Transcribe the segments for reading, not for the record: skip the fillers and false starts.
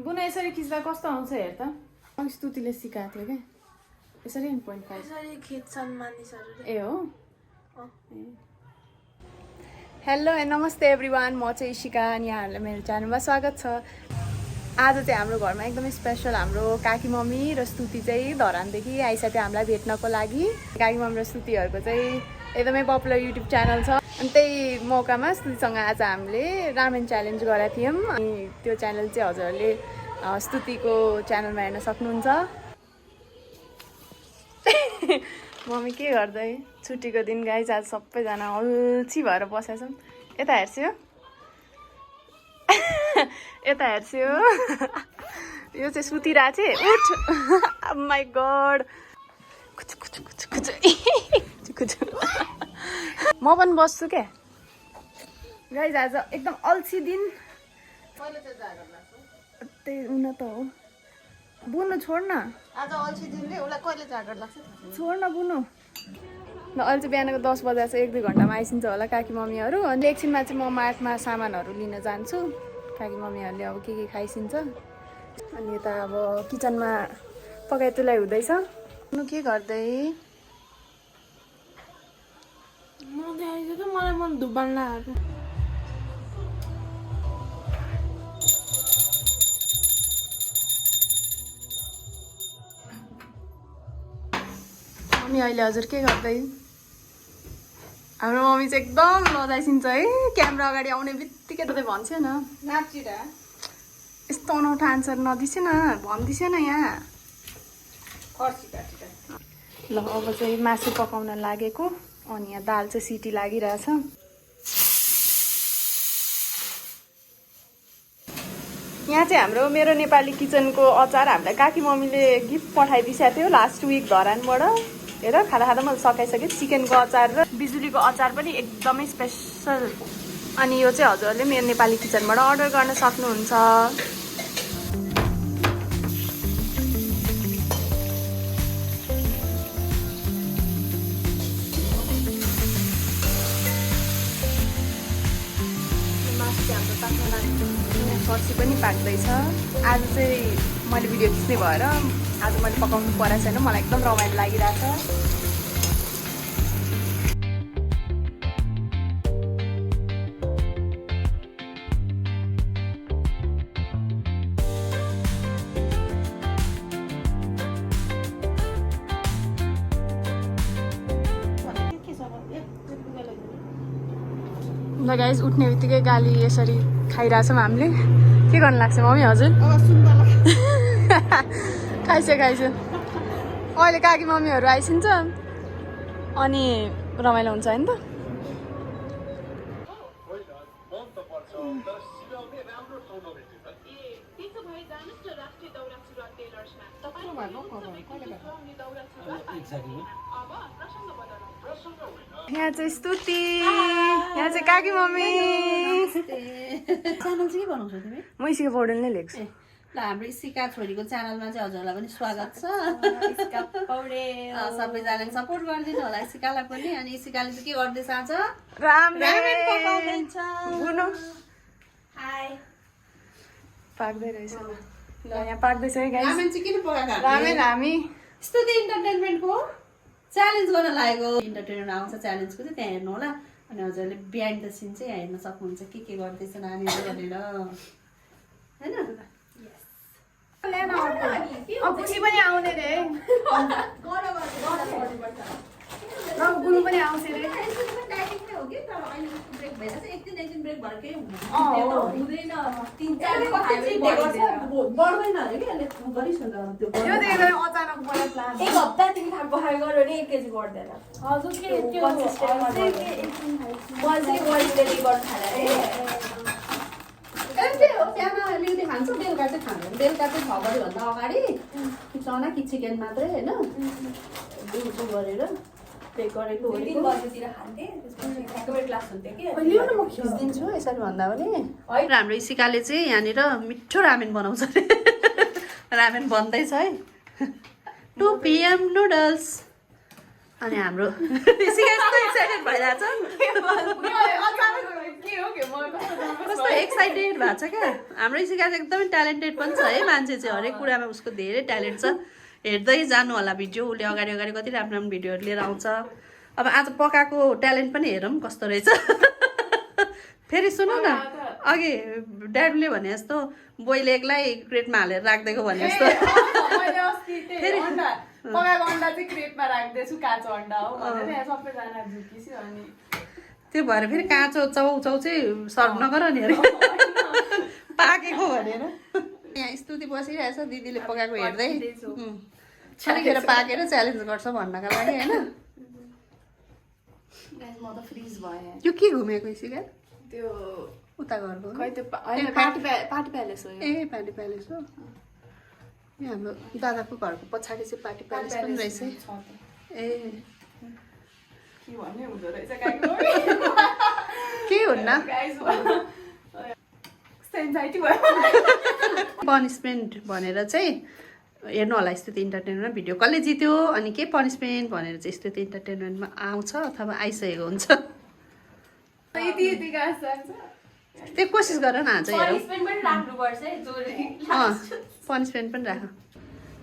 बुना यसरी खिच्दा कस्तो आउँछ हेर त स्तुतिले सिकाएको थियो क्या यसरी 1.5 यसरी खिच्छन् मानिसहरूले ए हो हेलो एन्ड नमस्ते एभ्रिवान म चाहिँ इशिका अनि यहाँहरूलाई मेरो च्यानलमा स्वागत छ आज चाहिँ हाम्रो घरमा एकदमै स्पेसल हाम्रो काकी मम्मी र स्तुति चाहिँ धरानदेखि आइसक्यो हामीलाई भेट्नको लागि काकी मम्मी र स्तुतिहरूको चाहिँ एकदमै पपुलर युट्युब च्यानल छ अनि त्यही मौकामा स्तुतिसँग आज हामीले रामेन च्यालेन्ज गरेका थियौँ अनि त्यो च्यानल चाहिँ हजुरहरूले स्तुतिको च्यानलमा हेर्न सक्नुहुन्छ मम्मी के गर्दै छुट्टीको दिन गाइज आज सबैजना अल्छी भएर बसेका छौँ यता हेर्छु यता हेर्छु यो चाहिँ सुतिरहेको थिएँ उठ माई गड म पनि बस्छु क्या गाइज आज एकदम अल्छी दिन त्यही हुन त हो बुनु छोड न आज अल्छी दिनले उसलाई कहिले जागर लाग्छ छोड न बुनु ल अहिले चाहिँ बिहानको 10 बजे चाहिँ 1-2 घन्टामा आइसिन्छ होला काकी मम्मीहरू अनि एकछिनमा चाहिँ म मार्टमा सामानहरू लिन जान्छु काकी मम्मीहरूले अब के खाइसिन्छ अनि यता अब किचनमा पकाइ तुलाइ हुँदैछ बुनु के गर्दै मलाई मन धुब्बान लाग्यो मम्मी अहिले हजुर के गर्दै हाम्रो मम्मी चाहिँ एकदम लजाइसिन्छ है क्यामेरा अगाडि आउने बित्तिकै त भन्छ न नाचिरा यस्तो अनौठो आन्सर नदिसे न भनिदिसे न यहाँ ल अब चाहिँ मासु पकाउन लागेको अनि यहाँ दाल चाहिँ सिटी लागिरहेछ यहाँ चाहिँ हाम्रो मेरो नेपाली किचनको अचार हामीलाई काकी मम्मीले गिफ्ट पठाइदिएको थियो लास्ट विक धरानबाट हेर खाँदा खाँदा मैले सकाइसकेँ चिकनको अचार र बिजुलीको अचार पनि एकदमै स्पेसल अनि यो चाहिँ हजुरहरूले मेरो नेपाली किचनबाट अर्डर गर्न सक्नुहुन्छ फर्सी पनि पाक्दैछ आज चाहिँ मैले भिडियो खिच्ने भएर आज मैले पकाउनु परेको छैन मलाई एकदम रमाइलो लागिरहेछ ल गाइस उठ्ने बित्तिकै गाली यसरी खाइरहेछौँ हामीले के गर्नु लाग्छ मम्मी हजुर खाइसक्यो अहिले काकी मम्मीहरू आइसिन्छ अनि रमाइलो हुन्छ होइन त यहाँ चाहिँ स्तुति यहाँ चाहिँ काकी मम्मी च्यानल चाहिँ के बनाउँछौ तिमी म इसिका पौडेल नै लेख्छु ल हाम्रो इसिका छोरीको च्यानलमा चाहिँ हजुरलाई पनि स्वागत छ सबैजनाले सपोर्ट गरिदिनु होला इसिकालाई पनि अनि इसिकाले चाहिँ के गर्दैछ आज रामेन पकाउँदैछ बुनु हाय पाक्दै रहेछ ल यहाँ पाक्दैछ है गाइस रामेन चाहिँ किन पकाएको रामेन हामी स्तुति इन्टरटेनमेन्टको च्यालेन्ज गर्न लागेको इन्टरटेनमेन्ट आउँछ च्यालेन्जको चाहिँ त्यहाँ हेर्नु होला अनि हजुरले बिहाइन्ड द सिन चाहिँ हेर्न सक्नुहुन्छ के गर्दैछ नानीहरू भनेर होइन खुसी पनि आउने रे बुनु पनि आउँछ रे एक हप्ता तिमी खाएको खाएको गऱ्यो भने 1 केजी बढ्दैन हजुर के त्यो बिहान लिउँदै खान्छौँ बेलुका चाहिँ खाँदैन बेलुका चाहिँ 6 बजीभन्दा अगाडि चना कि चिकन मात्रै होइन दुधको गरेर पेक गरेको 3 बजेतिर खान्थे त्यसपछि एकेबारे क्लास हुन्थ्यो कि लिउनु म खिच्दिन्छु यसरी भन्दा पनि हाम्रो इसिकाले चाहिँ यहाँनिर मिठो रामेन बनाउँछ अरे रामेन बन्दैछ है 2 PM नुडल्स अनि हाम्रो एक्साइटेड भइरहेछ कस्तो एक्साइटेड भएको छ क्या हाम्रो इसिका चाहिँ एकदमै ट्यालेन्टेड पनि छ है मान्छे चाहिँ हरेक कुरामा उसको धेरै ट्यालेन्ट छ हेर्दै जानु होला भिडियो उसले अगाडि अगाडि कति राम्रो राम्रो भिडियोहरू लिएर आउँछ अब आज पकाएको ट्यालेन्ट पनि हेरौँ कस्तो रहेछ फेरि सुन न अघि ड्याडीले भने जस्तो बोइले एक्लै क्रेटमा हालेर राखिदिएको भने जस्तो पकाएको अन्डा चाहिँ क्रेटमा राख्दैछु काँचो अन्डा हो भनेर सबैजना झुकिसक्यो अनि त्यो भएर फेरि काँचो चाउचाउ चाहिँ सर्भ नगर नि अरे पाकेको भनेर यहाँ स्तुति बसिरहेछ दिदीले पकाएको हेर्दै छानेर पाकेर च्यालेन्ज गर्छ भन्नका लागि होइन म त फ्रिज भयो यो के घुमेको इसिका त्यो उता घरको खै त्यो पार्टी प्यालेस हो ए पार्टी प्यालेस हो यहाँ हाम्रो दादाको घरको पछाडि चाहिँ पार्टी प्यालेस पनि रहेछ ए के भन्ने हुँदो रहेछ के हुन्न पनिसमेन्ट भनेर चाहिँ हेर्नु होला स्तुति इन्टरटेनमेन्टमा भिडियो कसले जित्यो अनि के पनिसमेन्ट भनेर चाहिँ स्तुति इन्टरटेनमेन्टमा आउँछ अथवा आइसकेको हुन्छ त्यो कोसिस गर न आज हेरौँ पनिसमेन्ट पनि राख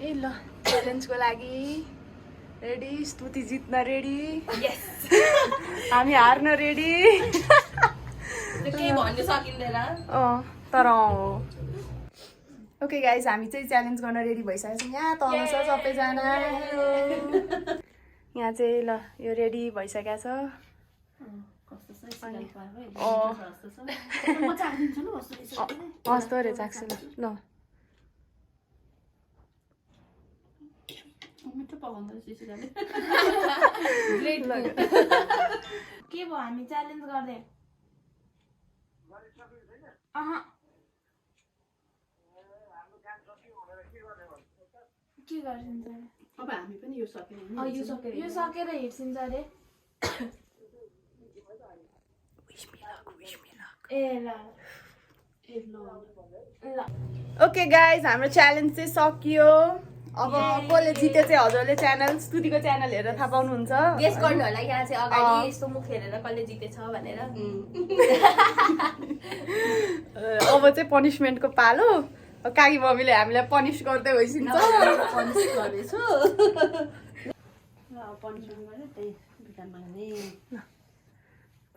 ए ल च्यालेन्जको लागि रेडी स्तुति जित्न रेडी हामी हार्न रेडी तर ओके गाइज हामी चाहिँ च्यालेन्ज गर्न रेडी भइसकेको छौँ यहाँ तल छ सबैजना यहाँ चाहिँ ल यो रेडी भइसकेको छ कस्तो अरे चाख्छु ल के भयो हामी च्यालेन्ज गर्दै के गर्छिन्छ अब हामी पनि यो सकेर यो सकेर हिँड्छिन्छ अरे ए ल ओके गाइज हाम्रो च्यालेन्ज चाहिँ सकियो अब कसले जित्यो चाहिँ हजुरले च्यानल स्तुतिको च्यानल हेरेर थाहा पाउनुहुन्छ गेस गर्नु होला यहाँ चाहिँ अगाडि यस्तो मुख हेरेर कसले जितेछ भनेर अब चाहिँ पनिसमेन्टको पालो काकी मम्मीले हामीलाई पनिस गर्दै होइसिन्छ पनिस गर्दैछु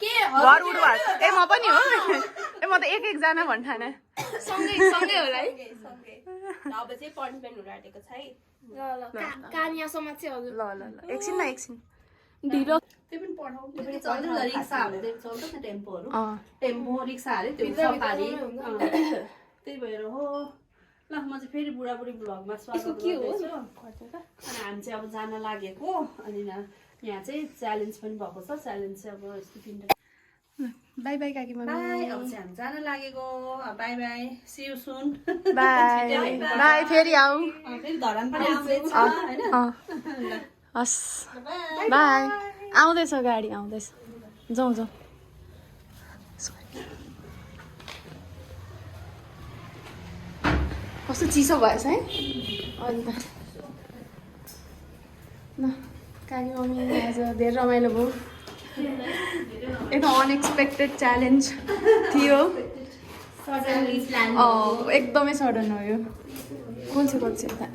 के घर उडुवा ए म पनि हो ए म त एकजना भन्ठाने सँगै सँगै होला है सँगै अब चाहिँ पनिसमेन्ट हुन आँटेको छ है ल कानियासम्म चाहिँ हजुर ल ल ल एकछिन न एकछिन ढिलो त्यो पनि पठाऊ त्यो पनि चल्छ रिक्साहरू चल्छ नि टेम्पोहरू टेम्पो रिक्साहरू त्यो सफारी त्यही भएर हो ल म चाहिँ फेरि बुढाबुढी भ्लगमा स्वागत गर्दैछु अनि हामी चाहिँ अब जान लागेको अनि यहाँ चाहिँ च्यालेन्ज पनि भएको छ च्यालेन्ज चाहिँ अब यस्तो तिनवटा बाई बाई काकी मम्मी बाई अब चाहिँ हामी जान लागेको bye bye see you soon bye bye फेरि आऊ फेरि धरान पनि आउँदैछ हैन हस् बाई आउँदैछ गाडी आउँदैछ जाउँ जाउँ कस्तो चिसो भएछ है अन्त ल काकी मम्मी आज धेरै रमाइलो भयो एकदम अनएक्सपेक्टेड च्यालेन्ज थियो एकदमै सडन हो यो कुन चाहिँ कक्ष यता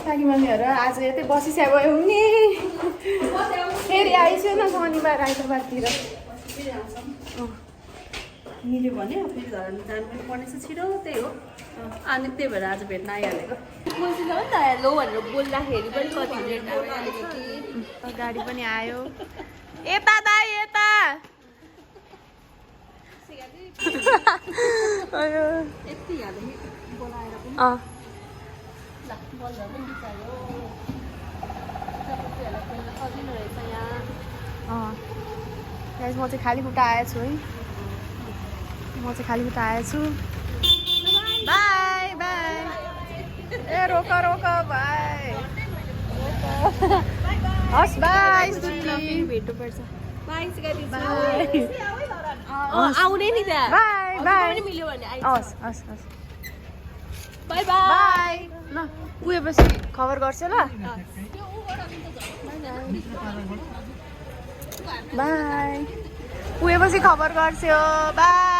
काकी मम्मीहरू आज यतै बसिसक्यो हुने फेरि आइसक्यो न शनिबार आइतबारतिर मिल्यो भने फेरि धरान जानु पनि पर्नेछ छिटो त्यही हो अनि त्यही भएर आज भेट्न आइहालेको बोल्छु नि त हेलो भनेर बोल्दाखेरि पनि कति मिनट गाडी पनि आयो यता दाइ यता यति हाले बोलाएर पनि ल बल्दा पनि बिचायो तपाईँहरूलाई खेल्न सजिलो रहेछ यहाँ गाइस म चाहिँ खाली खुट्टा आएछु है म चाहिँ खाली खुट्टा आएछु बाई बाई ए रोक रोक बाई हस् बाई भेट्नु पर्छ बाई आउने नि त बाई बाई बाई मिल्यो भने आइ हस् हस् हस् बाई बाई बाई ल पुगेपछि खबर गर्छु ल बाई पुगेपछि खबर गर्छु बाई